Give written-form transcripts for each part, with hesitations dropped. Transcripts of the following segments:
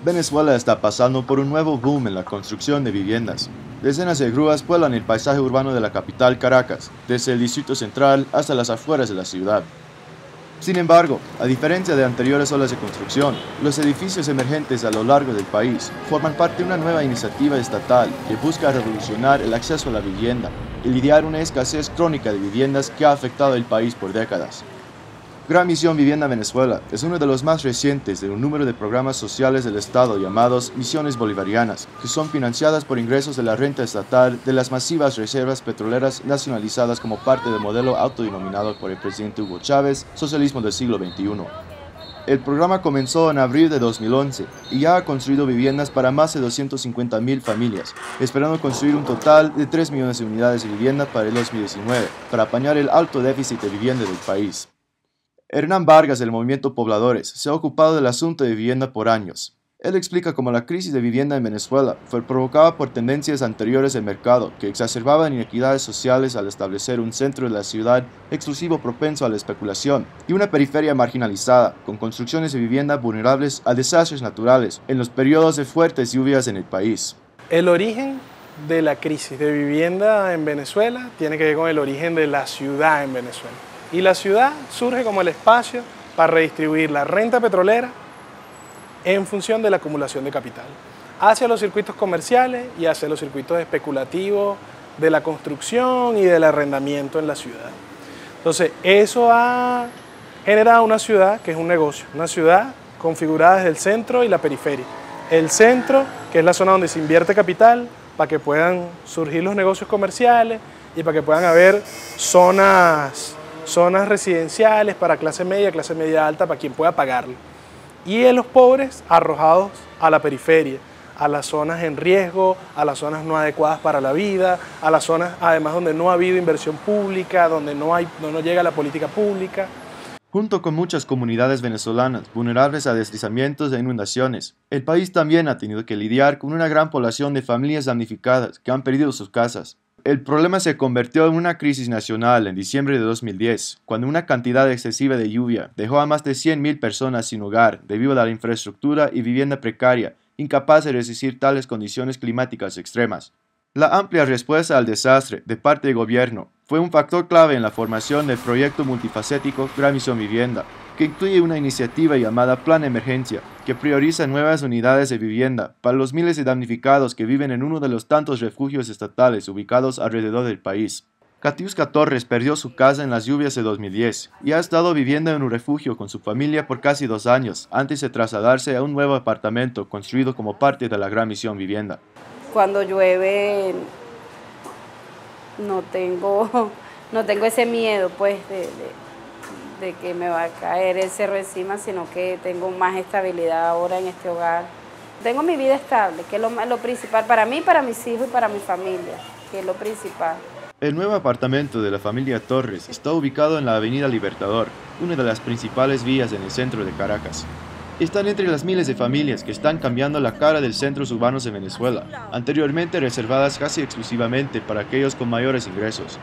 Venezuela está pasando por un nuevo boom en la construcción de viviendas. Decenas de grúas vuelan el paisaje urbano de la capital Caracas, desde el distrito central hasta las afueras de la ciudad. Sin embargo, a diferencia de anteriores olas de construcción, los edificios emergentes a lo largo del país forman parte de una nueva iniciativa estatal que busca revolucionar el acceso a la vivienda y lidiar una escasez crónica de viviendas que ha afectado el país por décadas. Gran Misión Vivienda Venezuela es uno de los más recientes de un número de programas sociales del Estado llamados Misiones Bolivarianas, que son financiadas por ingresos de la renta estatal de las masivas reservas petroleras nacionalizadas como parte del modelo autodenominado por el presidente Hugo Chávez, socialismo del siglo XXI. El programa comenzó en abril de 2011 y ya ha construido viviendas para más de 250.000 familias, esperando construir un total de 3 millones de unidades de vivienda para el 2019, para apañar el alto déficit de vivienda del país. Hernán Vargas del Movimiento Pobladores se ha ocupado del asunto de vivienda por años. Él explica cómo la crisis de vivienda en Venezuela fue provocada por tendencias anteriores del mercado que exacerbaban inequidades sociales al establecer un centro de la ciudad exclusivo propenso a la especulación y una periferia marginalizada con construcciones de vivienda vulnerables a desastres naturales en los periodos de fuertes lluvias en el país. El origen de la crisis de vivienda en Venezuela tiene que ver con el origen de la ciudad en Venezuela. Y la ciudad surge como el espacio para redistribuir la renta petrolera en función de la acumulación de capital hacia los circuitos comerciales y hacia los circuitos especulativos de la construcción y del arrendamiento en la ciudad. Entonces, eso ha generado una ciudad que es un negocio, una ciudad configurada desde el centro y la periferia. El centro, que es la zona donde se invierte capital para que puedan surgir los negocios comerciales y para que puedan haber zonas residenciales para clase media alta, para quien pueda pagarlo. Y en los pobres arrojados a la periferia, a las zonas en riesgo, a las zonas no adecuadas para la vida, a las zonas además donde no ha habido inversión pública, donde no llega la política pública. Junto con muchas comunidades venezolanas vulnerables a deslizamientos e inundaciones, el país también ha tenido que lidiar con una gran población de familias damnificadas que han perdido sus casas. El problema se convirtió en una crisis nacional en diciembre de 2010, cuando una cantidad excesiva de lluvia dejó a más de 100.000 personas sin hogar debido a la infraestructura y vivienda precaria, incapaz de resistir tales condiciones climáticas extremas. La amplia respuesta al desastre de parte del gobierno fue un factor clave en la formación del proyecto multifacético Gran Misión Vivienda, que incluye una iniciativa llamada Plan Emergencia, que prioriza nuevas unidades de vivienda para los miles de damnificados que viven en uno de los tantos refugios estatales ubicados alrededor del país. Katiuska Torres perdió su casa en las lluvias de 2010 y ha estado viviendo en un refugio con su familia por casi 2 años antes de trasladarse a un nuevo apartamento construido como parte de la Gran Misión Vivienda. Cuando llueve no tengo ese miedo pues de que me va a caer el cerro encima, sino que tengo más estabilidad ahora en este hogar. Tengo mi vida estable, que es lo principal para mí, para mis hijos y para mi familia, que es lo principal. El nuevo apartamento de la familia Torres está ubicado en la Avenida Libertador, una de las principales vías en el centro de Caracas. Están entre las miles de familias que están cambiando la cara de centros urbanos de Venezuela, anteriormente reservadas casi exclusivamente para aquellos con mayores ingresos.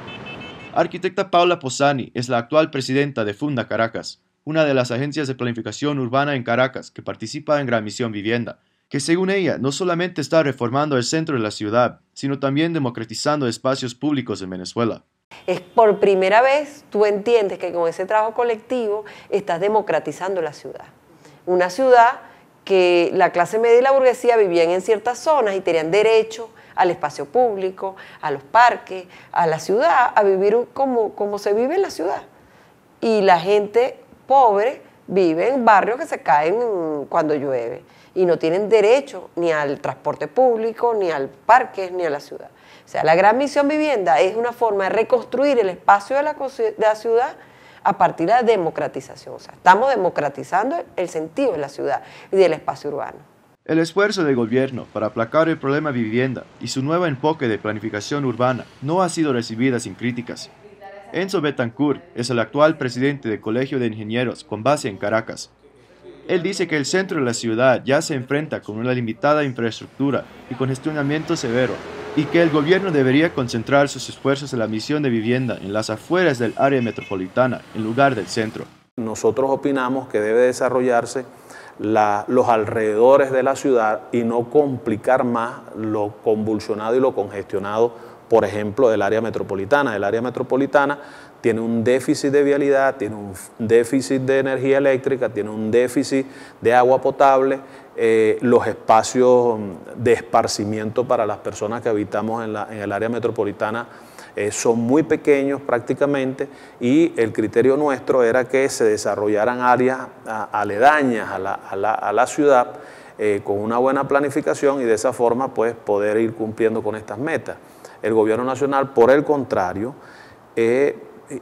Arquitecta Paula Posani es la actual presidenta de Funda Caracas, una de las agencias de planificación urbana en Caracas que participa en Gran Misión Vivienda, que según ella no solamente está reformando el centro de la ciudad, sino también democratizando espacios públicos en Venezuela. Es por primera vez tú entiendes que con ese trabajo colectivo estás democratizando la ciudad. Una ciudad que la clase media y la burguesía vivían en ciertas zonas y tenían derecho al espacio público, a los parques, a la ciudad, a vivir como se vive en la ciudad. Y la gente pobre vive en barrios que se caen cuando llueve y no tienen derecho ni al transporte público, ni al parque, ni a la ciudad. O sea, la Gran Misión Vivienda es una forma de reconstruir el espacio de la ciudad a partir de la democratización. O sea, estamos democratizando el sentido de la ciudad y del espacio urbano. El esfuerzo del gobierno para aplacar el problema de vivienda y su nuevo enfoque de planificación urbana no ha sido recibida sin críticas. Enzo Betancourt es el actual presidente del Colegio de Ingenieros con base en Caracas. Él dice que el centro de la ciudad ya se enfrenta con una limitada infraestructura y congestionamiento severo, y que el gobierno debería concentrar sus esfuerzos en la misión de vivienda en las afueras del área metropolitana, en lugar del centro. Nosotros opinamos que debe desarrollarse los alrededores de la ciudad y no complicar más lo convulsionado y lo congestionado, por ejemplo, del área metropolitana. El área metropolitana tiene un déficit de vialidad, tiene un déficit de energía eléctrica, tiene un déficit de agua potable, los espacios de esparcimiento para las personas que habitamos en el área metropolitana son muy pequeños prácticamente, y el criterio nuestro era que se desarrollaran áreas aledañas a la ciudad con una buena planificación, y de esa forma pues poder ir cumpliendo con estas metas. El gobierno nacional, por el contrario,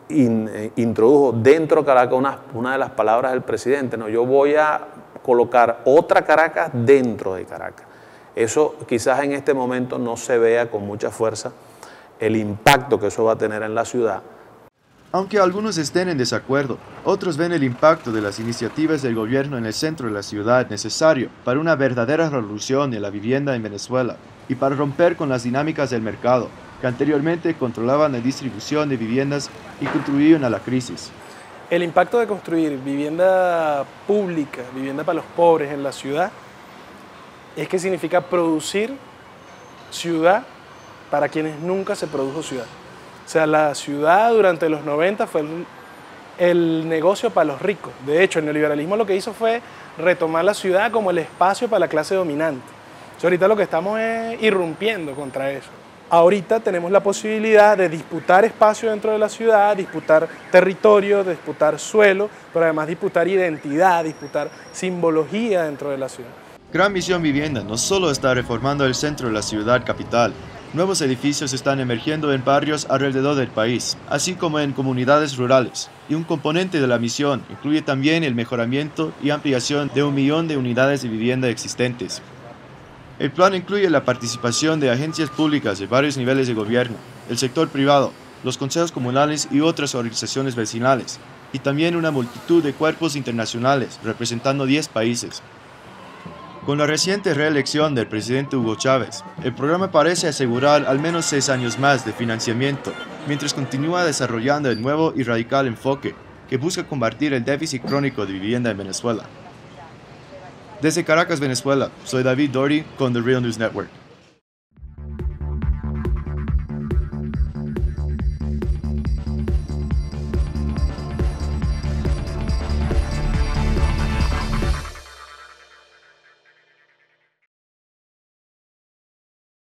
introdujo dentro de Caracas una de las palabras del presidente: no, yo voy a colocar otra Caracas dentro de Caracas. Eso quizás en este momento no se vea con mucha fuerza el impacto que eso va a tener en la ciudad. Aunque algunos estén en desacuerdo, otros ven el impacto de las iniciativas del gobierno en el centro de la ciudad necesario para una verdadera revolución en la vivienda en Venezuela y para romper con las dinámicas del mercado que anteriormente controlaban la distribución de viviendas y contribuían a la crisis. El impacto de construir vivienda pública, vivienda para los pobres en la ciudad, es que significa producir ciudad para quienes nunca se produjo ciudad. O sea, la ciudad durante los 90 fue el negocio para los ricos. De hecho, el neoliberalismo lo que hizo fue retomar la ciudad como el espacio para la clase dominante. Entonces, ahorita lo que estamos es irrumpiendo contra eso. Ahorita tenemos la posibilidad de disputar espacio dentro de la ciudad, disputar territorio, disputar suelo, pero además disputar identidad, disputar simbología dentro de la ciudad. Gran Misión Vivienda no solo está reformando el centro de la ciudad capital. Nuevos edificios están emergiendo en barrios alrededor del país, así como en comunidades rurales. Y un componente de la misión incluye también el mejoramiento y ampliación de 1 millón de unidades de vivienda existentes. El plan incluye la participación de agencias públicas de varios niveles de gobierno, el sector privado, los consejos comunales y otras organizaciones vecinales, y también una multitud de cuerpos internacionales representando 10 países. Con la reciente reelección del presidente Hugo Chávez, el programa parece asegurar al menos 6 años más de financiamiento, mientras continúa desarrollando el nuevo y radical enfoque que busca combatir el déficit crónico de vivienda en Venezuela. Desde Caracas, Venezuela, soy David Doherty con The Real News Network.